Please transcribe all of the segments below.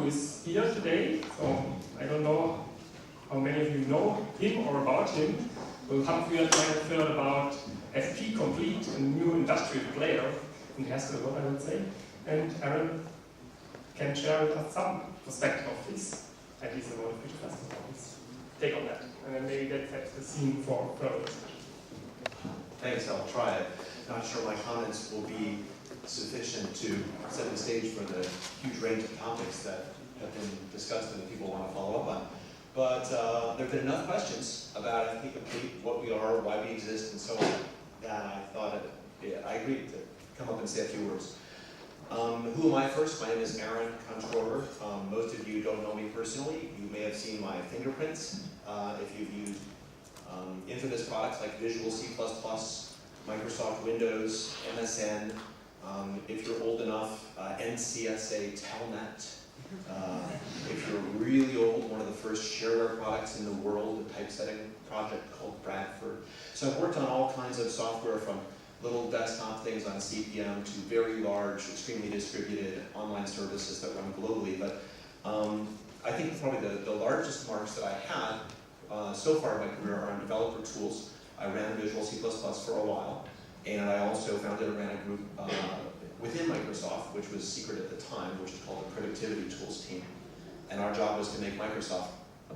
who is here today. So I don't know how many of you know him or about him. We'll have heard about FP Complete, a new industrial player in Haskell world, I would say. And Aaron can share with us some perspective of this, at least about the future Haskell topics. Take on that, and then maybe that sets the scene for further discussion. Thanks, I'll try it. Not sure my comments will be sufficient to set the stage for the huge range of topics that have been discussed and that people want to follow up on. But there have been enough questions about FP Complete, what we are, why we exist, and so on, that I thought I agreed to come up and say a few words. Who am I first? My name is Aaron Contorer. Most of you don't know me personally. You may have seen my fingerprints if you've used infamous products like Visual C++, Microsoft Windows, MSN. If you're old enough, NCSA, Telnet. If you're really old, one of the first shareware products in the world, a typesetting project called Bradford. So I've worked on all kinds of software from little desktop things on CPM to very large, extremely distributed online services that run globally. But I think probably the largest marks that I had so far in my career are on developer tools. I ran Visual C++ for a while, and I also founded and ran a group within Microsoft, which was secret at the time, which is called the Productivity Tools team. And our job was to make Microsoft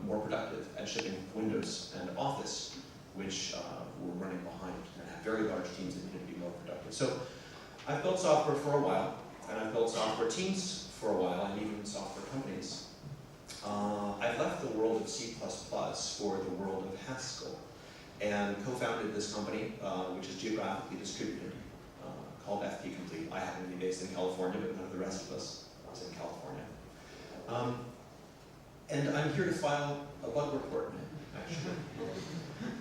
more productive at shipping Windows and Office, which were running behind and had very large teams that needed to be more productive. So I've built software for a while, and I've built software teams for a while, and even software companies. I've left the world of C++ for the world of Haskell, and co-founded this company, which is geographically distributed, called FP Complete. I happen to be based in California, but none of the rest of us is in California. And I'm here to file a bug report, actually.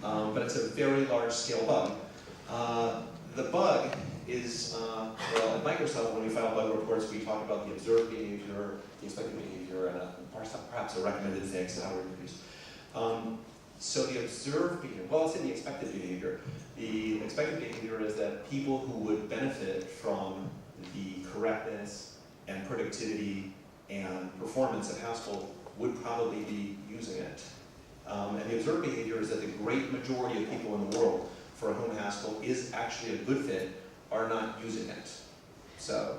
But it's a very large-scale bug. The bug is, well, at Microsoft, when we file bug reports, we talk about the observed behavior, the expected behavior, and perhaps a recommended fix and how we reproduce. So the observed behavior, well, it's in the expected behavior. The expected behavior is that people who would benefit from the correctness and productivity and performance of Haskell would probably be using it. And the observed behavior is that the great majority of people in the world for whom Haskell is actually a good fit are not using it. So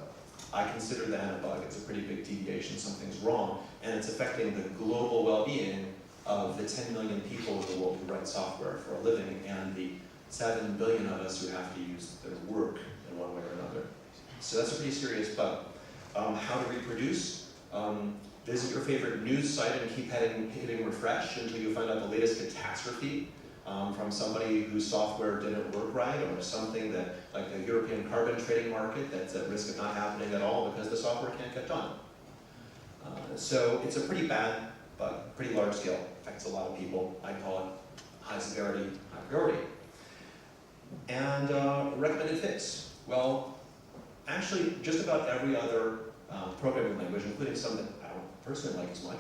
I consider that a bug. It's a pretty big deviation. Something's wrong, and it's affecting the global well-being of the 10 million people in the world who write software for a living, and the 7 billion of us who have to use their work in one way or another. So that's a pretty serious bug. How to reproduce? Visit your favorite news site and keep hitting refresh until you find out the latest catastrophe from somebody whose software didn't work right, or something that, like the European carbon trading market, that's at risk of not happening at all because the software can't get done. So it's a pretty bad bug, pretty large scale, affects a lot of people. I call it high severity, high priority. And recommended fix. Well, actually, just about every other programming language, including some that I don't personally like as much,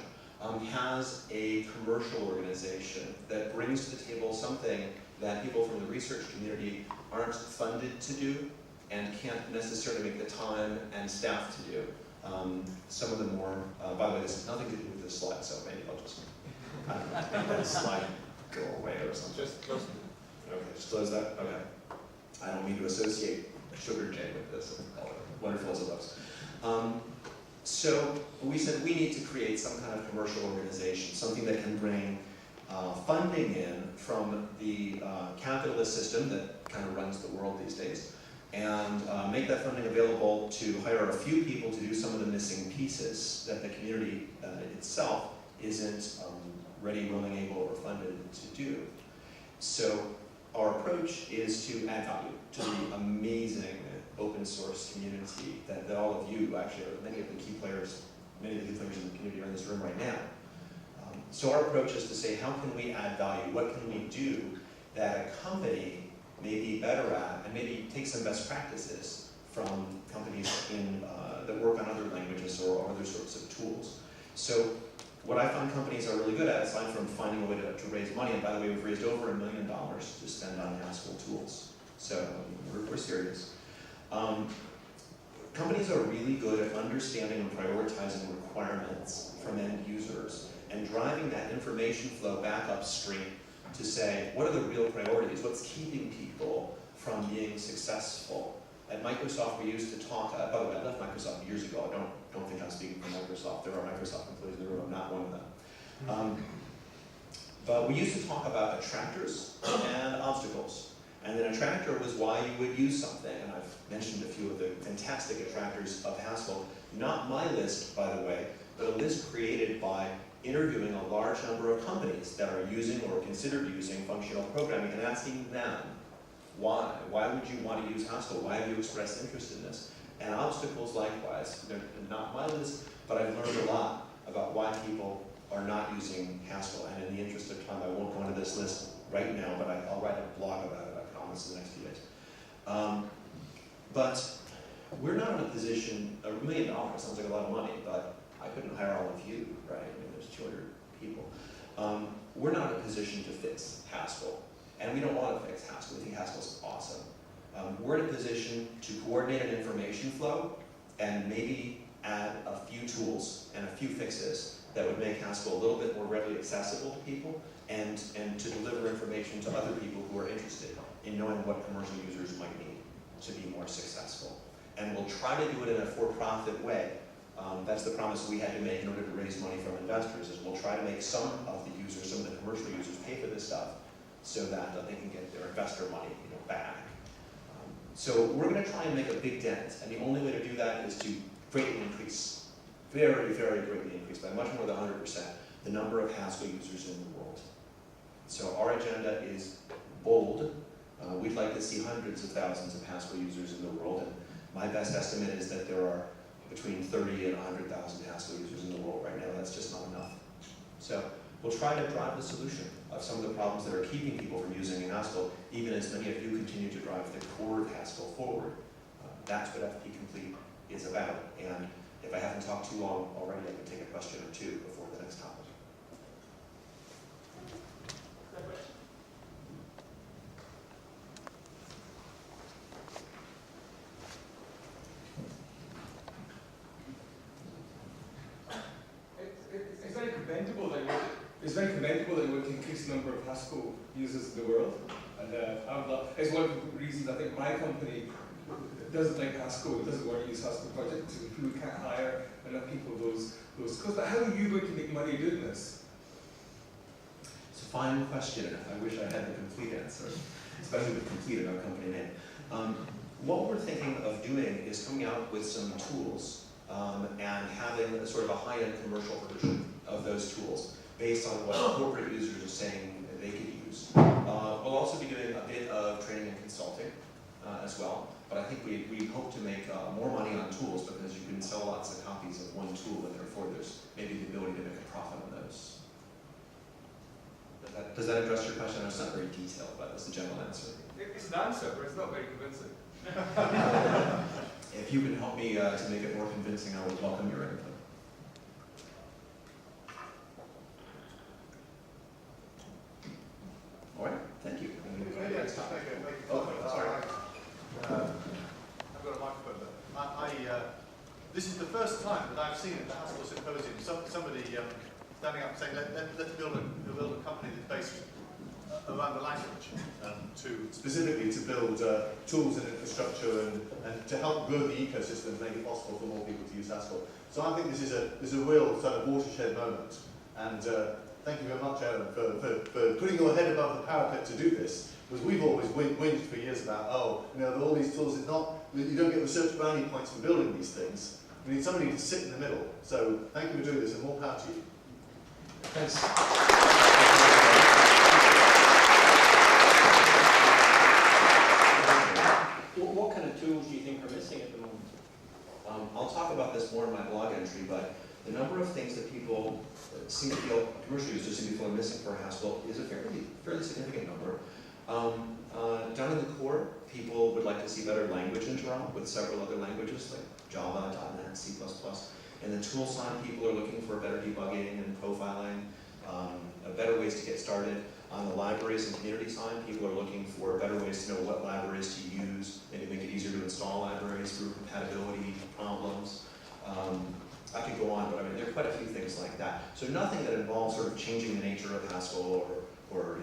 has a commercial organization that brings to the table something that people from the research community aren't funded to do and can't necessarily make the time and staff to do. Some of the more, by the way, this has nothing to do with this slide, so maybe I'll just, I don't know, make that slide go away or something. Just close it. Okay, just close that? Okay. I don't mean to associate sugar cane with this, wonderful as it looks. So we said we need to create some kind of commercial organization, something that can bring funding in from the capitalist system that kind of runs the world these days, and make that funding available to hire a few people to do some of the missing pieces that the community itself isn't ready, willing, able, or funded to do. So our approach is to add value to the amazing open source community that all of you actually are, many of the key players in the community are in this room right now. So our approach is to say, how can we add value? What can we do that a company may be better at, and maybe take some best practices from companies that work on other languages or other sorts of tools. So what I find companies are really good at, aside from finding a way to raise money, and by the way, we've raised over $1 million to spend on Haskell tools. So we're serious. companies are really good at understanding and prioritizing requirements from end users and driving that information flow back upstream to say, what are the real priorities? What's keeping people from being successful? At Microsoft, we used to talk, by the way, I left Microsoft years ago. I don't think I'm speaking for Microsoft. There are Microsoft employees in the room. I'm not one of them. But we used to talk about attractors and obstacles. And an attractor was why you would use something. And I've mentioned a few of the fantastic attractors of Haskell. Not my list, by the way, but a list created by interviewing a large number of companies that are using or considered using functional programming and asking them, why? Why would you want to use Haskell? Why have you expressed interest in this? And obstacles likewise. They're not my list, but I've learned a lot about why people are not using Haskell. And in the interest of time, I won't go into this list right now, but I'll write a blog about it, I promise, in the next few days. But we're not in a position, $1 million sounds like a lot of money, but I couldn't hire all of you, right? I mean, there's 200 people. We're not in a position to fix Haskell, and we don't want to fix Haskell. We think Haskell's awesome. We're in a position to coordinate an information flow and maybe add a few tools and a few fixes that would make Haskell a little bit more readily accessible to people and to deliver information to other people who are interested in knowing what commercial users might need to be more successful. And we'll try to do it in a for-profit way. That's the promise we had to make in order to raise money from investors, is we'll try to make some of the users, some of the commercial users, pay for this stuff so that they can get their investor money back. So we're going to try and make a big dent, and the only way to do that is to greatly increase, very, very greatly increase, by much more than 100%, the number of Haskell users in the world. So our agenda is bold. We'd like to see hundreds of thousands of Haskell users in the world, and my best estimate is that there are between 30 and 100,000 Haskell users in the world right now. That's just not enough. So we'll try to drive the solution of some of the problems that are keeping people from using Haskell, even as many of you continue to drive the core of Haskell forward. That's what FP Complete is about. And if I haven't talked too long already, I can take a question or two before the next topic. It's very commendable that you want to increase the number of Haskell users in the world. And it's one of the reasons I think my company doesn't like Haskell, doesn't want to use Haskell projects, because we can't hire enough people those skills. But how are you going to make money doing this? It's a fine question. I wish I had the complete answer, especially with complete in our company name. What we're thinking of doing is coming out with some tools and having a sort of a high-end commercial version of those tools based on what corporate users are saying they could use. We'll also be doing a bit of training and consulting as well, but I think we hope to make more money on tools because you can sell lots of copies of one tool, and therefore there's maybe the ability to make a profit on those. Does that address your question? It's not very detailed, but that's the general answer. It's an answer, but it's not very convincing. If you can help me to make it more convincing, I would welcome your input. All right, thank you. Sorry. I've got a microphone there. This is the first time that I've seen at the Haskell Symposium somebody standing up saying, let's build a company that's based around the language, specifically to build tools and infrastructure and to help grow the ecosystem and make it possible for more people to use Haskell. So I think this is a real sort of watershed moment. And thank you very much, Aaron, for putting your head above the parapet to do this. Because we've always whinged for years about, all these tools, you don't get research brownie points for building these things. We need somebody to sit in the middle. So thank you for doing this, and more power to you. Thanks. What kind of tools do you think are missing at the moment? I'll talk about this more in my blog entry, but the number of things that people seem to feel, commercial users seem to feel are missing for Haskell is a fairly significant number. Down in the core, people would like to see better language interop with several other languages like Java, .NET, C++. And the tool side, people are looking for better debugging and profiling, better ways to get started. On the libraries and community side, people are looking for better ways to know what libraries to use, maybe make it easier to install libraries through compatibility problems. I could go on, but I mean, there are quite a few things like that. So nothing that involves sort of changing the nature of Haskell or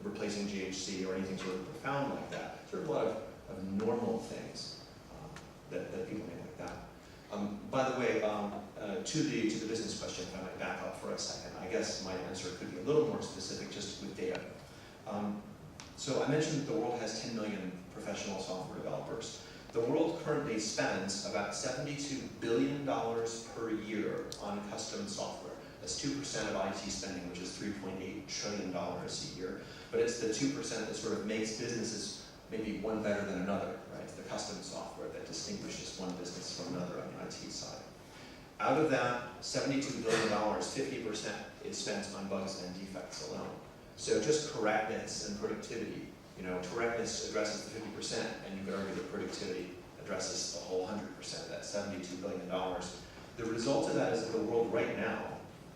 replacing GHC or anything sort of profound like that. Sort of a lot of normal things that people may like that. By the way, to the business question, if I might back up for a second, I guess my answer could be a little more specific just with data. So I mentioned that the world has 10 million professional software developers. The world currently spends about $72 billion per year on custom software. That's 2% of IT spending, which is $3.8 trillion a year. But it's the 2% that sort of makes businesses maybe one better than another, right? The custom software that distinguishes one business from another on the IT side. Out of that $72 billion, 50% is spent on bugs and defects alone. So just correctness and productivity. Correctness addresses the 50%, and you could argue that productivity addresses the whole 100%, that $72 billion. The result of that is that the world right now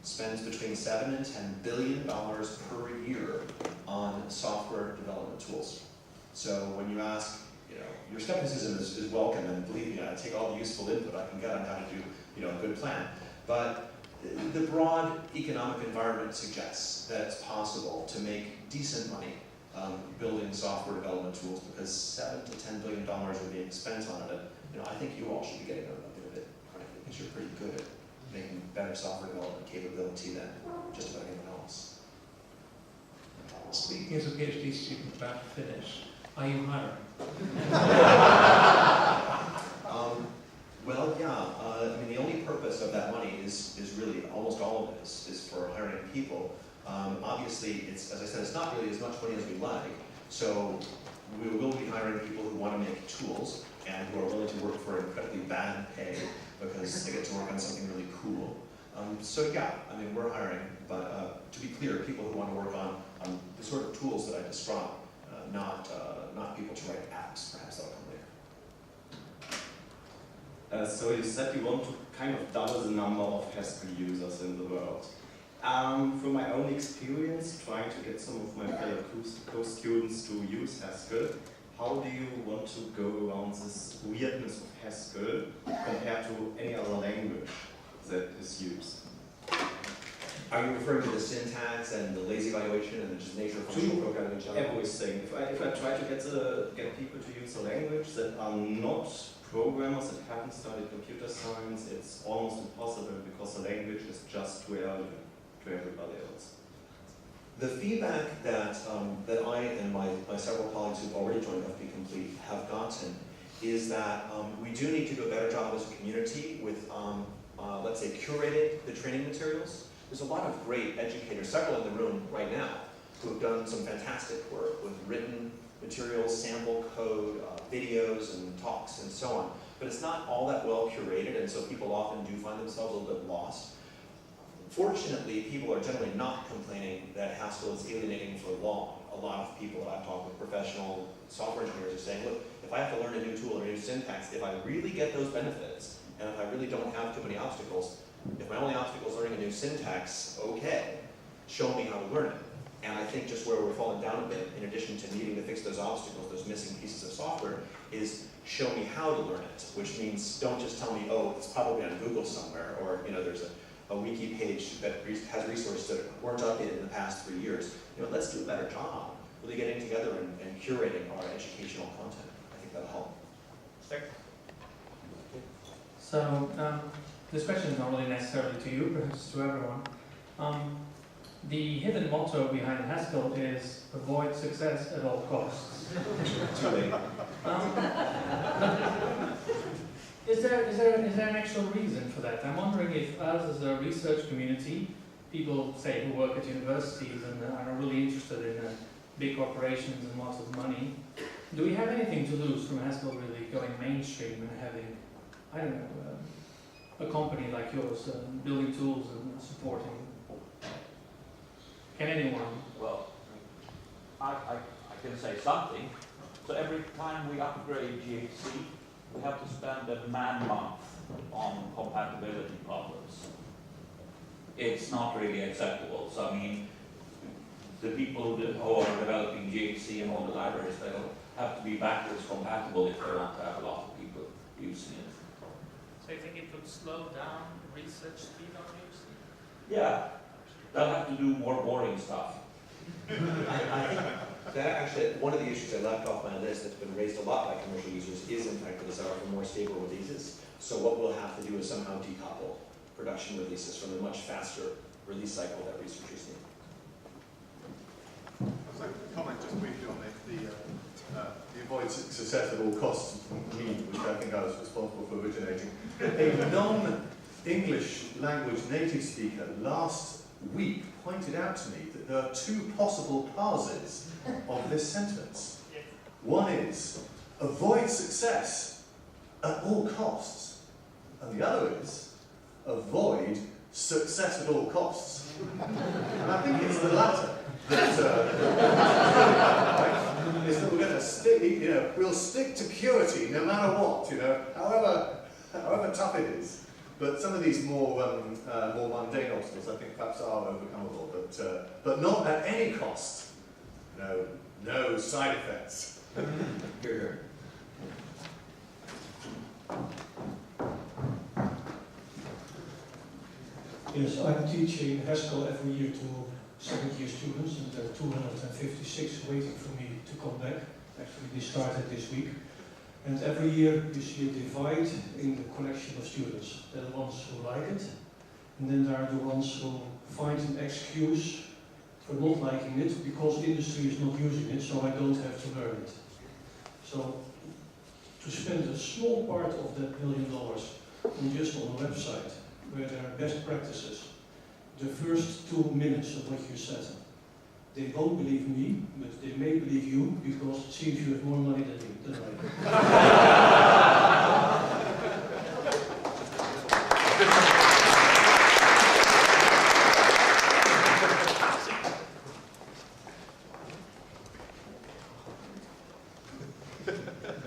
spends between $7 and $10 billion per year on software development tools. So when you ask, your skepticism is welcome, and believe me, I take all the useful input I can get on how to do, a good plan. But the broad economic environment suggests that it's possible to make decent money building software development tools, because $7 to $10 billion are being spent on it. And, I think you all should be getting a bit of it, frankly, because you're pretty good at making better software development capability than just about anyone else. Speaking as a PhD student about to finish, are you hiring? Well, yeah. The only purpose of that money is really, almost all of it is for hiring people. Obviously, as I said, it's not really as much money as we like. So we will be hiring people who want to make tools and who are willing to work for incredibly bad pay because they get to work on something really cool. So yeah, we're hiring, but to be clear, people who want to work on the sort of tools that I described, not people to write apps. Perhaps that'll come later. So you said you want to kind of double the number of Haskell users in the world. From my own experience, trying to get some of my fellow co-students to use Haskell, how do you want to go around this weirdness of Haskell compared to any other language that is used? Are you referring to the syntax and the lazy evaluation and the just nature of functional programming in general? Everything. If I try to get people to use a language that are not programmers that haven't studied computer science, it's almost impossible because the language is just too alien to everybody else. The feedback that I and my several colleagues who've already joined FP Complete have gotten is that we do need to do a better job as a community with, let's say, curating the training materials. There's a lot of great educators, several in the room right now, who have done some fantastic work with written materials, sample code, videos and talks and so on. But it's not all that well curated, and so people often do find themselves a little bit lost. Fortunately, people are generally not complaining that Haskell is alienating for long. A lot of people that I've talked with, professional software engineers, are saying, look, if I have to learn a new tool or a new syntax, if I really get those benefits, and if I really don't have too many obstacles, if my only obstacle is learning a new syntax, okay, show me how to learn it. And I think just where we're falling down a bit, in addition to needing to fix those obstacles, those missing pieces of software, is show me how to learn it, which means don't just tell me, oh, it's probably on Google somewhere, or there's a wiki page that has resources that weren't updated in the past 3 years. Let's do a better job really getting together and curating our educational content. I think that'll help. So this question is not really necessarily to you, perhaps to everyone. The hidden motto behind Haskell is avoid success at all costs. Too late. Is there an actual reason for that? I'm wondering if us as a research community, people say who work at universities and are really interested in big corporations and lots of money, do we have anything to lose from Haskell really going mainstream and having, I don't know, a company like yours building tools and supporting? Can anyone? Well, I can say something. So every time we upgrade GHC, we have to spend a man-month on compatibility problems. It's not really acceptable. So the people who are developing GHC and all the libraries, they'll have to be backwards compatible if they want to have a lot of people using it. So you think it would slow down research speed on GHC? Yeah, they'll have to do more boring stuff. I think that actually, one of the issues I left off my list that's been raised a lot by commercial users is in fact the desire for more stable releases. So what we'll have to do is somehow decouple production releases from the much faster release cycle that researchers need. I'd like to comment just briefly on the avoid success at all costs meme, which I think I was responsible for originating. A non-English language native speaker last week pointed out to me that there are two possible parses of this sentence. One is avoid success at all costs, and the other is avoid success at all costs. And I think it's the latter that is that we're going to stick, we'll stick to purity no matter what, however tough it is. But some of these more mundane obstacles, I think, perhaps are overcomable, but not at any cost. No side effects. Here. Yes, I'm teaching Haskell every year to second-year students, and there are 256 waiting for me to come back. Actually, they started this week. And every year you see a divide in the collection of students. There are the ones who like it, and then there are the ones who find an excuse for not liking it because the industry is not using it, so I don't have to learn it. So to spend a small part of that $1 million on just on a website where there are best practices, the first 2 minutes of what you said, they won't believe me, but they may believe you because it seems you have more money than I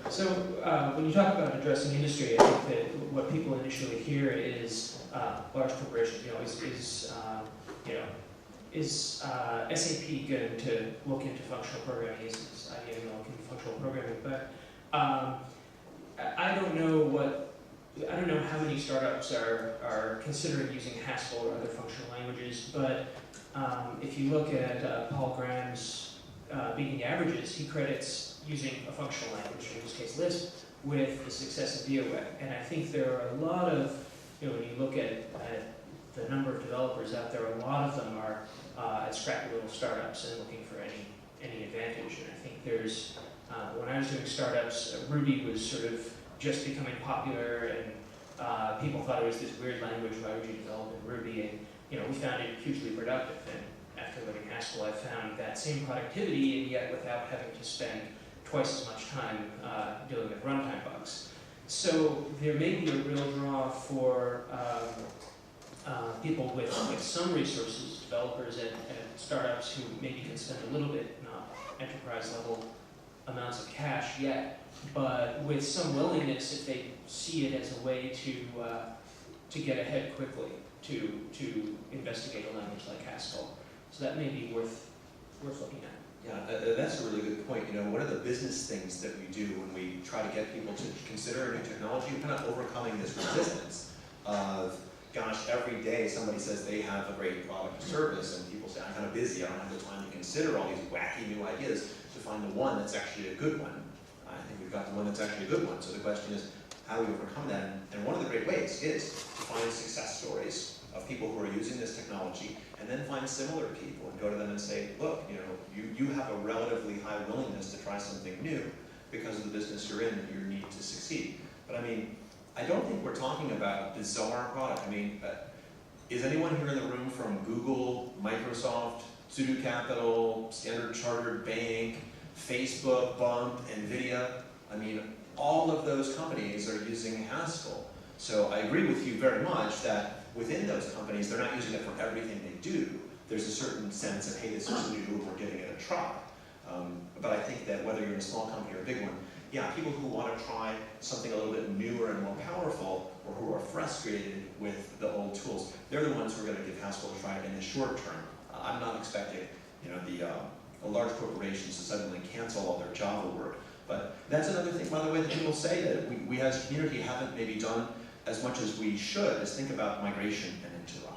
So when you talk about addressing industry, I think that what people initially hear is large corporations. Is SAP going to look into functional programming? Is IBM going to look into functional programming? But I don't know how many startups are considering using Haskell or other functional languages. But if you look at Paul Graham's beating averages, he credits using a functional language, in this case Lisp, with the success of ViaWeb. And I think there are a lot of, when you look at the number of developers out there, a lot of them are at scrappy little startups and looking for any advantage. And I think there's, when I was doing startups, Ruby was sort of just becoming popular, and people thought it was this weird language. Why would you develop in Ruby? And we found it hugely productive. And after learning Haskell, I found that same productivity, and yet without having to spend twice as much time dealing with runtime bugs. So there may be a real draw for people with some resources, developers at startups who maybe can spend a little bit, not enterprise level amounts of cash yet, but with some willingness, if they see it as a way to get ahead quickly, to investigate a language like Haskell. So that may be worth looking at. Yeah, that's a really good point. One of the business things that we do when we try to get people to consider a new technology, we're kind of overcoming this resistance of, gosh, every day somebody says they have a great product or service, and people say, I'm kind of busy, I don't have the time to consider all these wacky new ideas to find the one that's actually a good one. I think we've got the one that's actually a good one. So the question is, how do we overcome that? And one of the great ways is to find success stories of people who are using this technology, and then find similar people and go to them and say, look, you have a relatively high willingness to try something new because of the business you're in and your need to succeed. But I don't think we're talking about a bizarre product. Is anyone here in the room from Google, Microsoft, Sudo Capital, Standard Chartered Bank, Facebook, Bump, NVIDIA? All of those companies are using Haskell. So I agree with you very much that within those companies, they're not using it for everything they do. There's a certain sense of, hey, this is new, we're giving it a try. But I think that whether you're in a small company or a big one, people who want to try something a little bit newer and more powerful, or who are frustrated with the old tools, they're the ones who are going to give Haskell a try in the short term. I'm not expecting the large corporations to suddenly cancel all their Java work. But that's another thing, by the way, that people say that we as a community haven't maybe done as much as we should, is think about migration and interop.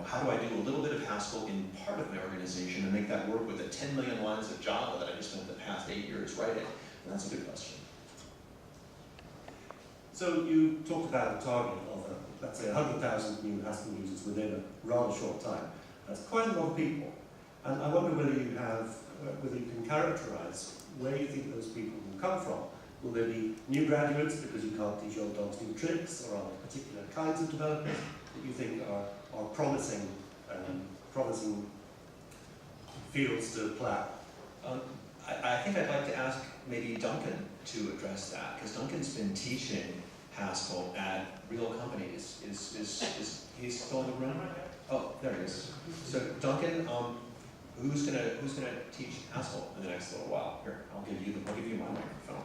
How do I do a little bit of Haskell in part of my organization and make that work with the 10 million lines of Java that I just spent the past 8 years writing? And that's a good question. So you talked about a target of, let's say, 100,000 new Haskell users within a rather short time. That's quite a lot of people. And I wonder whether you can characterize where you think those people will come from. Will there be new graduates because you can't teach old dogs new tricks, or are there particular kinds of developers that you think are promising fields to plow? I think I'd like to ask maybe Duncan to address that, because Duncan's been teaching Haskell at real companies. Is he still in the room? Oh, there he is. So Duncan, who's gonna teach Haskell in the next little while? Here, I'll give you my microphone.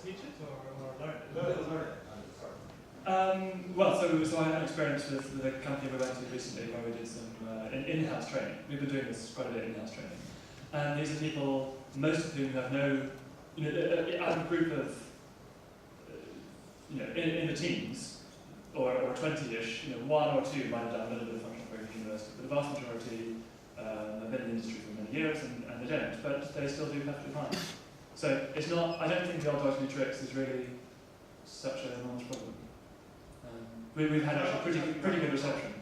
Teach it or learn it? Learn it. Well, so I had experience with a company we went to recently where we did some in-house training. We've been doing this quite a bit in-house training. And these are people, most of whom have no, out of a group of, in the teens, or 20-ish, one or two might have done a little bit of functional programming at university, but the vast majority have been in the industry for many years and they don't, but they still do perfectly fine. So it's not, I don't think the old dogs new tricks is really such an enormous problem. We've had actually pretty good reception.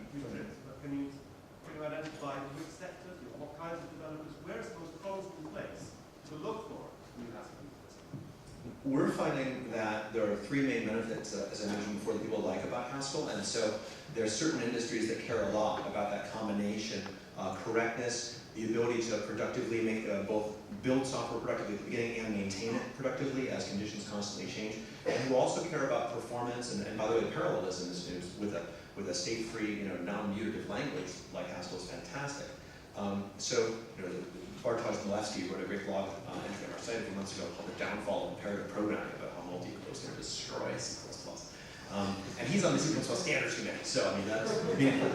Can you identify which sectors, what kinds of developers, where is the most plausible place to look for new Haskell users? We're finding that there are three main benefits, as I mentioned before, that people like about Haskell, and so there are certain industries that care a lot about that combination, correctness, the ability to productively make both build software productively at the beginning and maintain it productively as conditions constantly change, and who also care about performance, and by the way, parallelism is with a state-free, non-mutative language like Haskell is fantastic. Bartosz Milewski wrote a great blog entry on our site a few months ago called "The Downfall of Imperative Programming," about how multi-cores are going to destroy C++. And he's on the C++ standards committee, so I mean that's meaningful.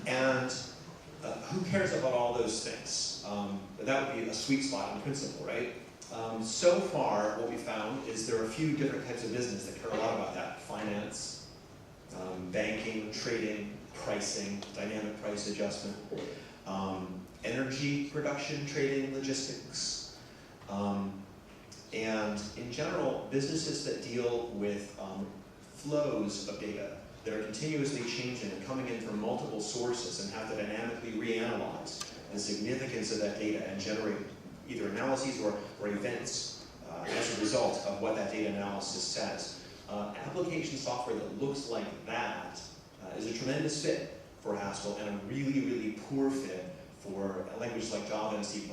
And who cares about all those things? That would be a sweet spot in principle, right? So far, what we found is there are a few different types of business that care a lot about that: finance, banking, trading, pricing, dynamic price adjustment, energy production, trading, logistics, and in general, businesses that deal with flows of data that are continuously changing and coming in from multiple sources and have to dynamically reanalyze the significance of that data and generate either analyses or events as a result of what that data analysis says. Application software that looks like that is a tremendous fit for Haskell and a really, really poor fit for languages like Java and C++.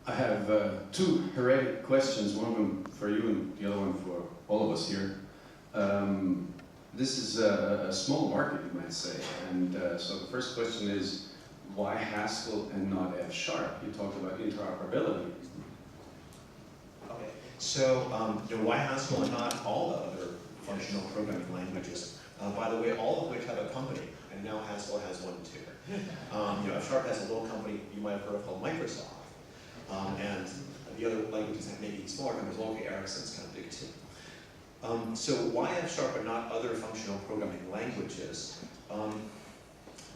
I have two heretic questions, one of them for you and the other one for all of us here. This is a small market, you might say, and so the first question is, why Haskell and not F#? You talked about interoperability. Okay, so why Haskell and not all the other functional programming languages? By the way, all of which have a company, and now Haskell has one too. F# has a little company you might have heard of called Microsoft, and the other languages have maybe smaller companies. Okay, Ericsson's kind of big too. So why F# and not other functional programming languages?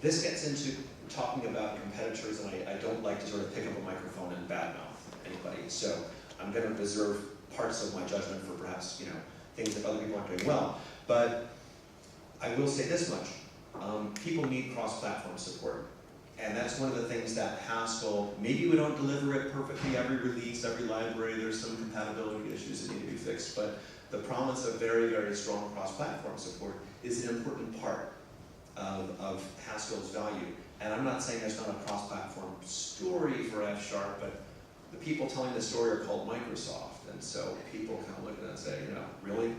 This gets into talking about competitors, and I don't like to sort of pick up a microphone and badmouth anybody. So I'm going to reserve parts of my judgment for perhaps things that other people aren't doing well. But I will say this much: people need cross-platform support, and that's one of the things that Haskell, maybe we don't deliver it perfectly every release, every library. There's some compatibility issues that need to be fixed, but the promise of very, very strong cross-platform support is an important part of Haskell's value. And I'm not saying there's not a cross-platform story for F#, but the people telling the story are called Microsoft, and so people kind of look at that and say, really?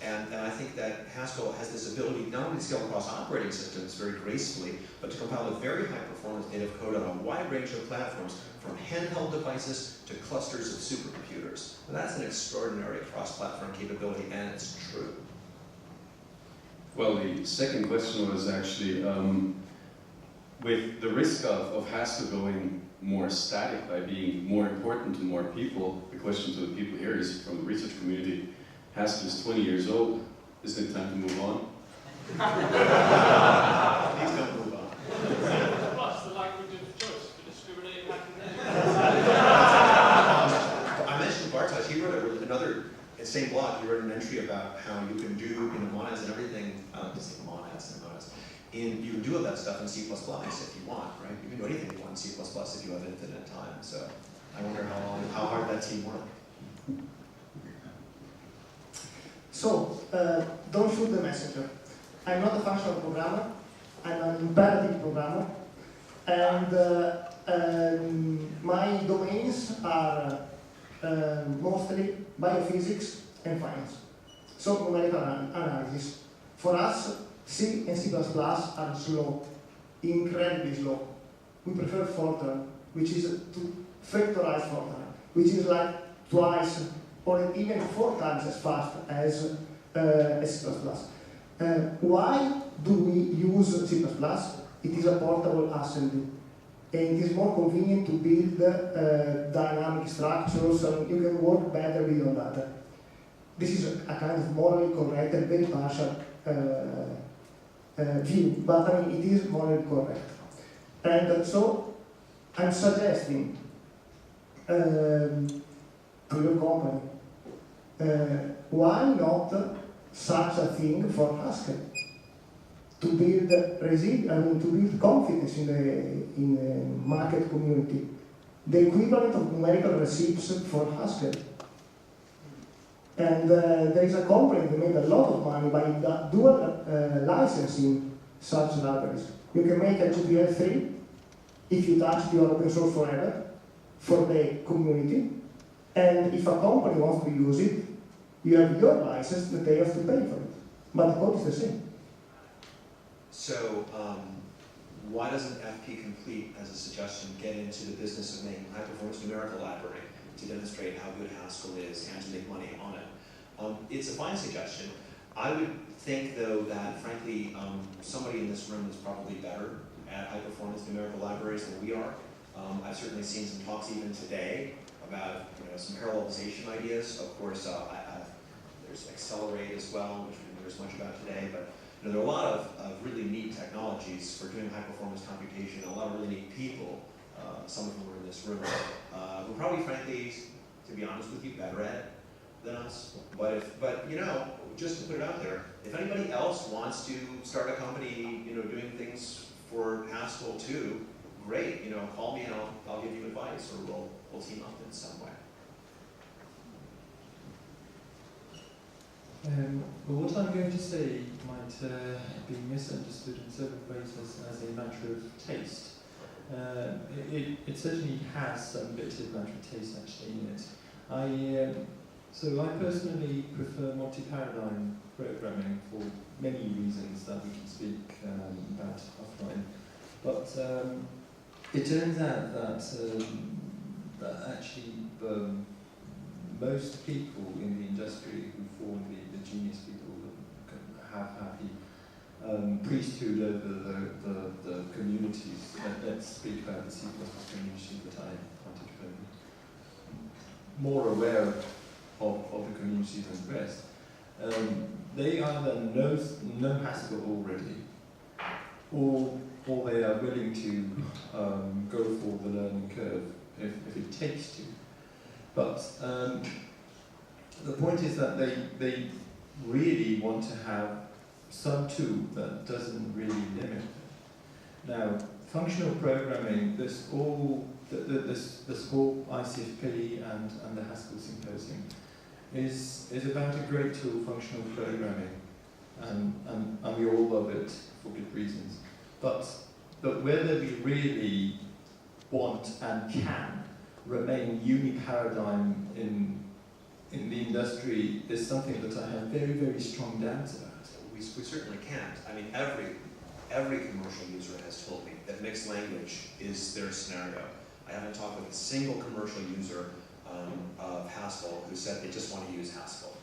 And I think that Haskell has this ability not only to scale across operating systems very gracefully, but to compile a very high-performance native code on a wide range of platforms, from handheld devices to clusters of supercomputers. And that's an extraordinary cross-platform capability, and it's true. Well, the second question was actually, with the risk of Haskell going more static by being more important to more people, the question to the people here is, from the research community, Haskell is 20 years old, isn't it time to move on? Please don't move on. What's the language of choice for discriminating I mentioned Bartosz, he wrote another, same blog, he wrote an entry about how you can do monads and everything, I like to say monads and monads, you can do all that stuff in C++ if you want, right? You can do anything you want in C++ if you have infinite time, so I wonder how hard that team worked. So, don't shoot the messenger. I'm not a functional programmer, I'm an imperative programmer, and my domains are mostly biophysics and finance. So, numerical analysis. For us, C and C++ are slow, incredibly slow. We prefer Fortran, which is to factorize Fortran, which is like twice or even 4 times as fast as C++. Why do we use C++? It is a portable assembly, and it is more convenient to build dynamic structures, and you can work better with your data. This is a kind of morally correct and very partial view, but I mean, it is morally correct. And so, I'm suggesting to your company, why not such a thing for Haskell? To build to build confidence in the market community. The equivalent of numerical receipts for Haskell. And there is a company that made a lot of money by dual licensing such libraries. You can make a GPL3 if you touch your open source forever for the community. And if a company wants to use it, you have your license that they have to pay for it. But the code is the same. So, why doesn't FP Complete, as a suggestion, get into the business of making high-performance numerical library to demonstrate how good Haskell is and to make money on it? It's a fine suggestion. I would think, though, that, frankly, somebody in this room is probably better at high-performance numerical libraries than we are. I've certainly seen some talks even today about some parallelization ideas. Of course, there's Accelerate as well, which we didn't hear as much about today, but there are a lot of really neat technologies for doing high-performance computation, a lot of really neat people, some of whom are in this room, who probably, frankly, to be honest with you, better at it than us. But just to put it out there, if anybody else wants to start a company, doing things for Haskell too, great. Call me and I'll give you advice, or we'll team up in some way. Well, what I'm going to say might be misunderstood in several ways as a matter of taste. It certainly has some bit of matter of taste actually in it. So I personally prefer multi-paradigm programming for many reasons that we can speak about offline. But it turns out that actually most people in the industry who form the genius people have happy priesthood over the communities. Let's speak about the C++ community that I wanted to be more aware of the community than the rest. They either know Haskell already, or they are willing to go for the learning curve if it takes to. But the point is that they really want to have some tool that doesn't really limit them. Now, functional programming, this whole ICFP and the Haskell Symposium is about a great tool, functional programming, and we all love it for good reasons. But whether we really want and can remain uniparadigm in the industry is something that I have very, very strong doubts about. We certainly can't. I mean, every commercial user has told me that mixed language is their scenario. I haven't talked with a single commercial user of Haskell who said they just want to use Haskell.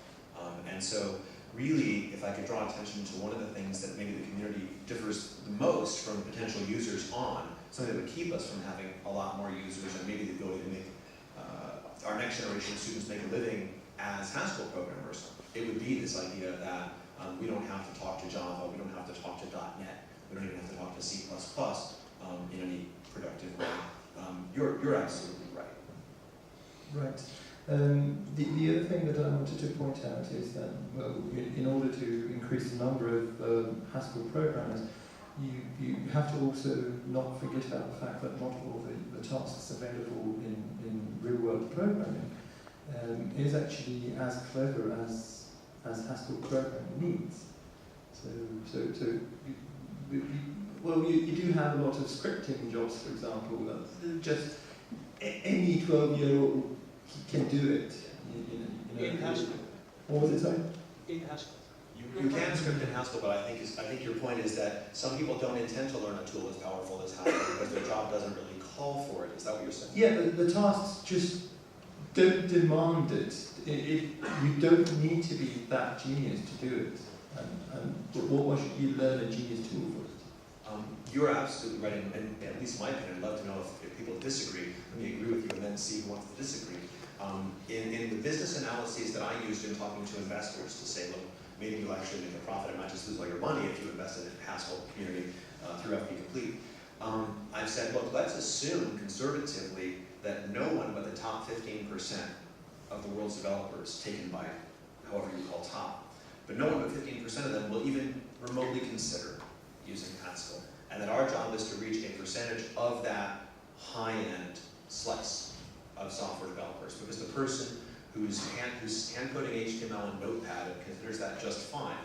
And so really, if I could draw attention to one of the things that maybe the community differs the most from potential users on, something that would keep us from having a lot more users and maybe the ability to make our next generation of students make a living as Haskell programmers, it would be this idea that we don't have to talk to Java, we don't have to talk to .NET, we don't even have to talk to C++ in any productive way. You're absolutely right. Right. The other thing that I wanted to point out is that, well, in order to increase the number of Haskell programmers, you have to also not forget about the fact that not all the tasks available in real-world programming is actually as clever as Haskell programming needs. Well, you do have a lot of scripting jobs, for example. Just any 12-year-old can do it. In Haskell. What was it, sorry? In Haskell. You can script in Haskell, but I think your point is that some people don't intend to learn a tool as powerful as Haskell because their job doesn't really call for it. Is that what you're saying? Yeah, the tasks just don't demand it. You don't need to be that genius to do it. Why should you learn a genius tool first? You're absolutely right, and at least in my opinion, I'd love to know if people disagree. Let me agree with you and then see who wants to disagree. In the business analyses that I used in talking to investors to say, look, maybe you'll actually make a profit and not just lose all your money if you invest in a Haskell community through FP Complete. I've said, look, let's assume conservatively that no one but the top 15% of the world's developers, taken by however you call top, but no one but 15% of them will even remotely consider using Haskell. And that our job is to reach a percentage of that high-end slice of software developers, because the person who's hand-coding HTML and Notepad and considers that just fine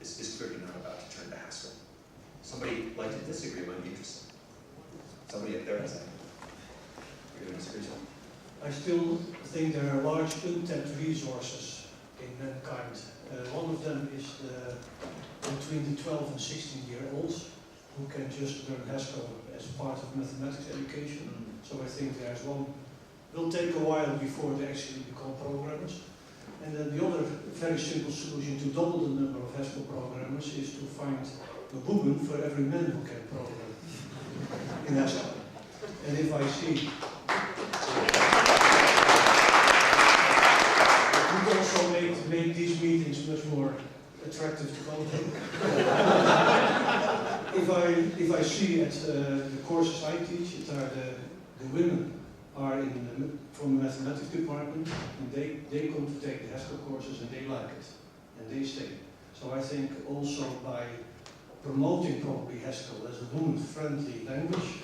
is clearly not about to turn to Haskell. Somebody like to disagree might be interesting. Somebody up there has that. You're going to disagree, so? I still think there are large untapped resources in mankind. One of them is between the 12 and 16-year-olds who can just learn Haskell as part of mathematics education. So I think there's one. Will take a while before they actually become programmers. And then the other very simple solution to double the number of Haskell programmers is to find a woman for every man who can program in Haskell. And if I see we could also make these meetings much more attractive to go to. If I see at the courses I teach, the women are from the mathematics department, and they come to take the Haskell courses and they like it, and they stay. So I think also by promoting probably Haskell as a woman-friendly language,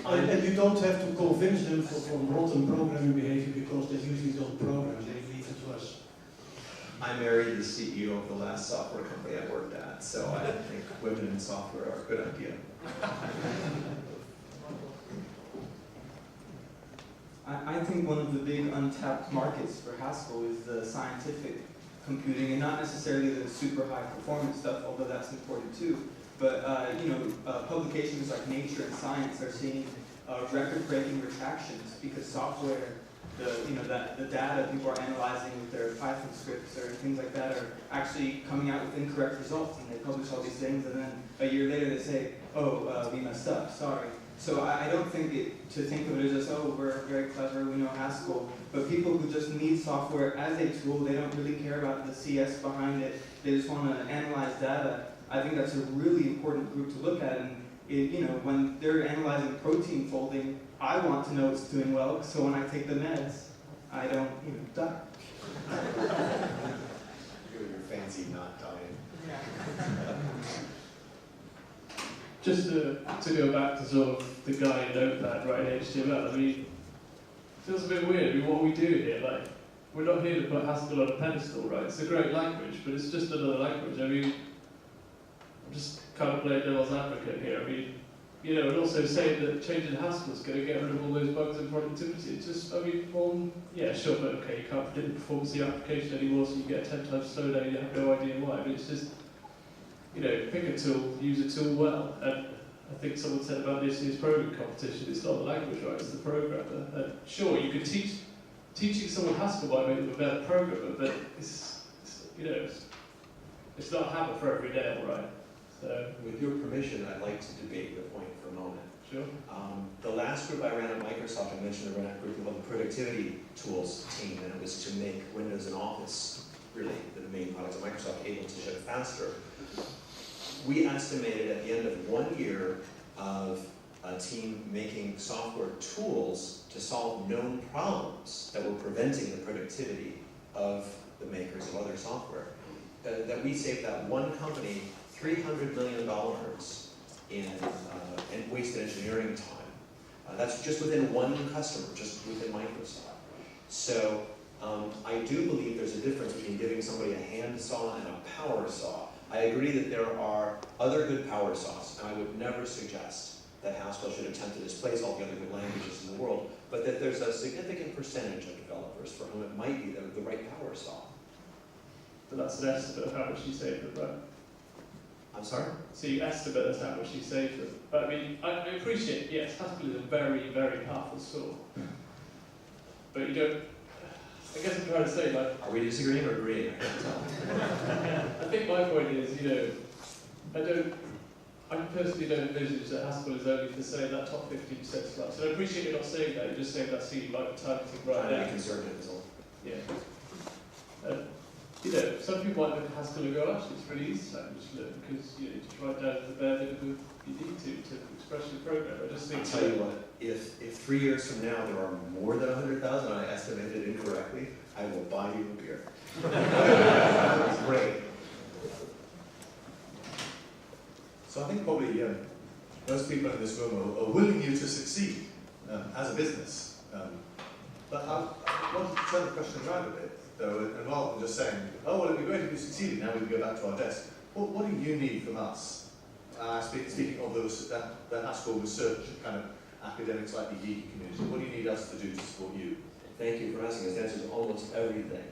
and you don't have to convince them from rotten programming behavior because they usually don't program, they leave it to us. I married the CEO of the last software company I worked at, so I think women in software are a good idea. I think one of the big untapped markets for Haskell is the scientific computing, and not necessarily the super high performance stuff, although that's important too. But publications like Nature and Science are seeing record-breaking retractions because software, the data people are analyzing with their Python scripts or things like that are actually coming out with incorrect results, and they publish all these things, and then a year later they say, oh, we messed up, sorry. So I don't think to think of it as just, oh, we're very clever, we know Haskell, but people who just need software as a tool, they don't really care about the CS behind it, they just want to analyze data. I think that's a really important group to look at, and when they're analyzing protein folding, I want to know it's doing well, so when I take the meds, I don't die. You're fancy not dying. Just to go back to sort of the guy in Notepad writing HTML, I mean, it feels a bit weird. I mean, what we do here, like, we're not here to put Haskell on a pedestal, right? It's a great language, but it's just another language. I mean, I'm just kind of playing devil's advocate here. I mean, and also saying that changing Haskell is going to get rid of all those bugs in productivity. It's just, I mean, yeah, sure, but okay, you can't predict the performance of the application anymore, so you get a 10 times slowdown, you have no idea why. But it's just, pick a tool, use a tool well. And I think someone said about this year's programming competition, it's not the language, right? It's the programmer. And sure, you can teach teaching someone Haskell might make them a better programmer, but it's not a habit for every day, all right? So, with your permission, I'd like to debate the point for a moment. sure. The last group I ran at Microsoft, I mentioned I ran a group called the Productivity Tools team, and it was to make Windows and Office, really the main products of Microsoft, able to ship faster. We estimated at the end of 1 year of a team making software tools to solve known problems that were preventing the productivity of the makers of other software, that we saved that one company $300 million in wasted engineering time. That's just within one customer, just within Microsoft. So I do believe there's a difference between giving somebody a hand saw and a power saw. I agree that there are other good power saws, and I would never suggest that Haskell should attempt to displace all the other good languages in the world, but that there's a significant percentage of developers for whom it might be the right power saw. But that's an estimate of how much you saved them, right? I'm sorry? So you estimate that's how much you saved them. But I mean, I appreciate, yes, Haskell is a very, very powerful saw. But you don't, I guess I'm trying to say, like... Are we disagreeing or agreeing? I can't tell. I think my point is, I personally don't envisage that Haskell is only for, say, that top 50% slice. So I appreciate you're not saying that, you just saying that seed like targeting right Trying to now. be conservative is all. Yeah. Some people might look at Haskell and go, actually, it's pretty easy language to learn because you just write down the bare minimum you need to express your program. I just think. I'll tell you what, if 3 years from now there are more than 100,000, I estimated incorrectly, I will buy you a beer. That would be great. So I think probably most people in this room are willing you to succeed as a business. But I want to turn the question around a bit, though, and rather than just saying, oh, well, it'd be great if you succeeded, now we can go back to our desk. What do you need from us? Speaking of the Haskell research kind of academic, slightly geeky community, what do you need us to do to support you? Thank you for asking us. The answer is almost everything.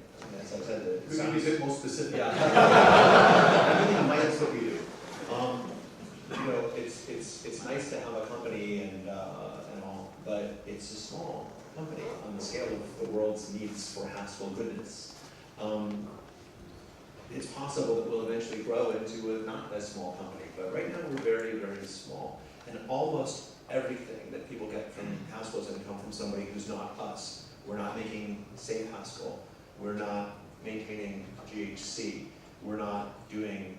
As I said, Could you be a bit more specific? Yeah. Everything minus what we do. It's nice to have a company and all, but it's a small company on the scale of the world's needs for Haskell goodness. It's possible that we'll eventually grow into a not as small company, but right now we're very, very small. And almost everything that people get from Haskell is going to come from somebody who's not us. We're not making Safe Haskell. We're not maintaining GHC. We're not doing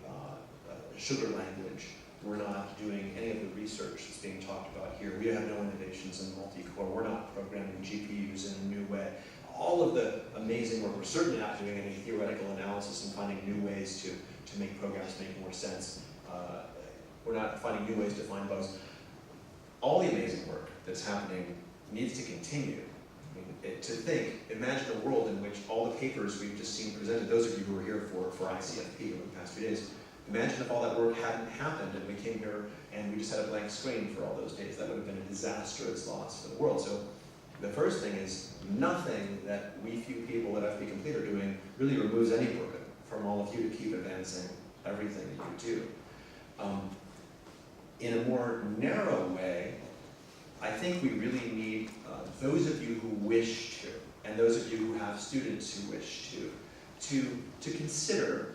sugar language. We're not doing any of the research that's being talked about here. We have no innovations in multi-core. We're not programming GPUs in a new way. All of the amazing work, we're certainly not doing any theoretical analysis and finding new ways to make programs make more sense. We're not finding new ways to find bugs. All the amazing work that's happening needs to continue. Imagine a world in which all the papers we've just seen presented, those of you who were here for ICFP over the past few days, imagine if all that work hadn't happened and we came here and we just had a blank screen for all those days. That would have been a disastrous loss for the world. So the first thing is nothing that we few people at FP Complete are doing really removes any burden from all of you to keep advancing everything that you do. In a more narrow way, I think we really need those of you who wish to, and those of you who have students who wish to consider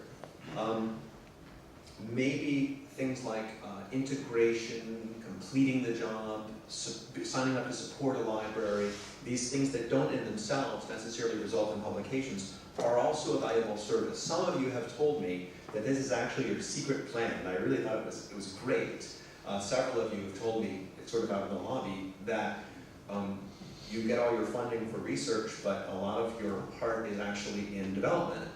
maybe things like integration, completing the job, signing up to support a library. These things that don't in themselves necessarily result in publications are also a valuable service. Some of you have told me that this is actually your secret plan, and I really thought it was great. Several of you have told me, it's sort of out in the lobby, that you get all your funding for research, but a lot of your heart is actually in development,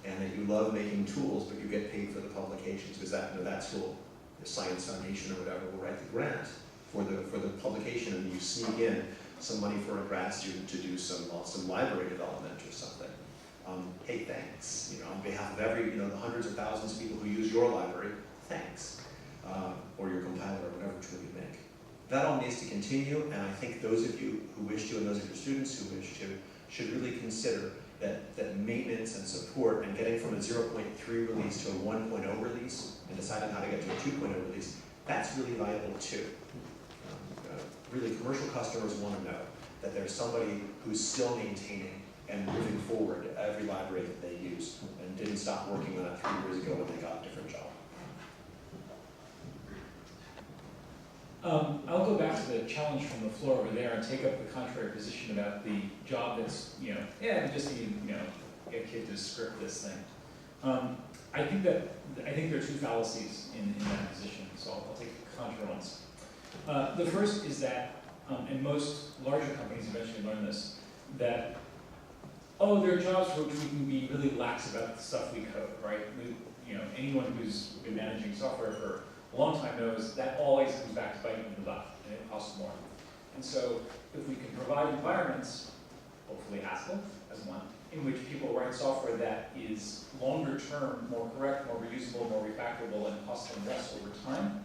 and that you love making tools, but you get paid for the publications, because that tool, the Science Foundation or whatever, will write the grant for the publication, and you sneak in some money for a grad student to do some library development or something. Hey, thanks. On behalf of the hundreds of thousands of people who use your library, thanks. Or your compiler, or whatever tool you make. That all needs to continue, and I think those of you who wish to, and those of your students who wish to, should really consider that maintenance and support and getting from a 0.3 release to a 1.0 release and deciding how to get to a 2.0 release, that's really valuable too. Really, commercial customers want to know. that there's somebody who's still maintaining and moving forward every library that they use, and didn't stop working on it 3 years ago when they got a different job. I'll go back to the challenge from the floor over there and take up the contrary position about the job that's, we just need, get a kid to script this thing. I think there are two fallacies in that position, so I'll take the contra ones. The first is that, and most larger companies eventually learn this, that, there are jobs for which we can be really lax about the stuff we code, right? Anyone who's been managing software for a long time knows that always comes back to bite you in the butt, and it costs more. And so, if we can provide environments, hopefully Haskell as one, in which people write software that is longer term, more correct, more reusable, more refactorable, and costs them less over time,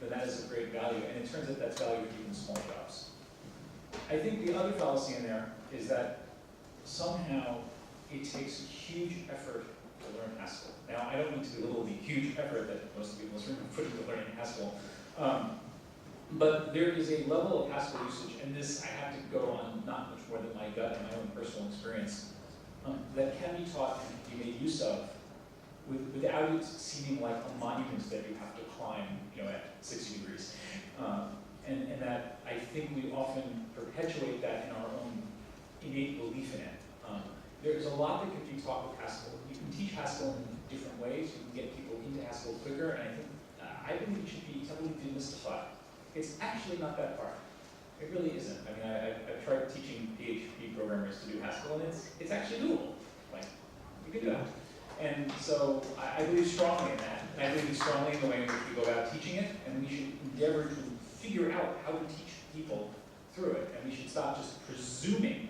then that is of great value. And it turns out that's value for even small jobs. I think the other fallacy in there is that somehow it takes a huge effort to learn Haskell. Now, I don't mean to belittle the huge effort that most people in this room put into learning Haskell, but there is a level of Haskell usage, and this I have to go on not much more than my gut and my own personal experience, that can be taught and can be made use of without it seeming like a monument that you have to climb, at 60 degrees. And that I think we often perpetuate that in our own innate belief in it. There's a lot that can be taught with Haskell. You can teach Haskell in different ways. You can get people into Haskell quicker, and I believe it should be totally demystified. It's actually not that hard. It really isn't. I mean, I've tried teaching PHP programmers to do Haskell, and it's actually doable. Like, you can do that. And so I believe strongly in that. And I believe strongly in the way in which we go about teaching it, and we should endeavor to figure out how to teach people through it. And we should stop just presuming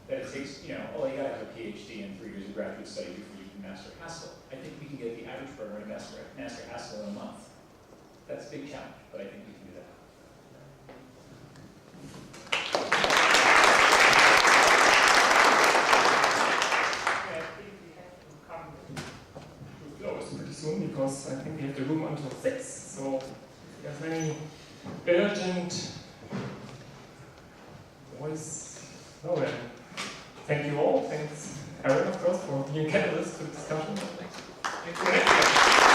that it takes, you gotta have a PhD and 3 years of graduate study before you can master Haskell. I think we can get the average programmer to master Haskell in a month. That's a big challenge, but I think we can do that. Close pretty soon because I think we have the room until 6. So if you have any urgent voice, then thank you all. Thanks, Aaron, of course, for being catalyst to the discussion. Thank you.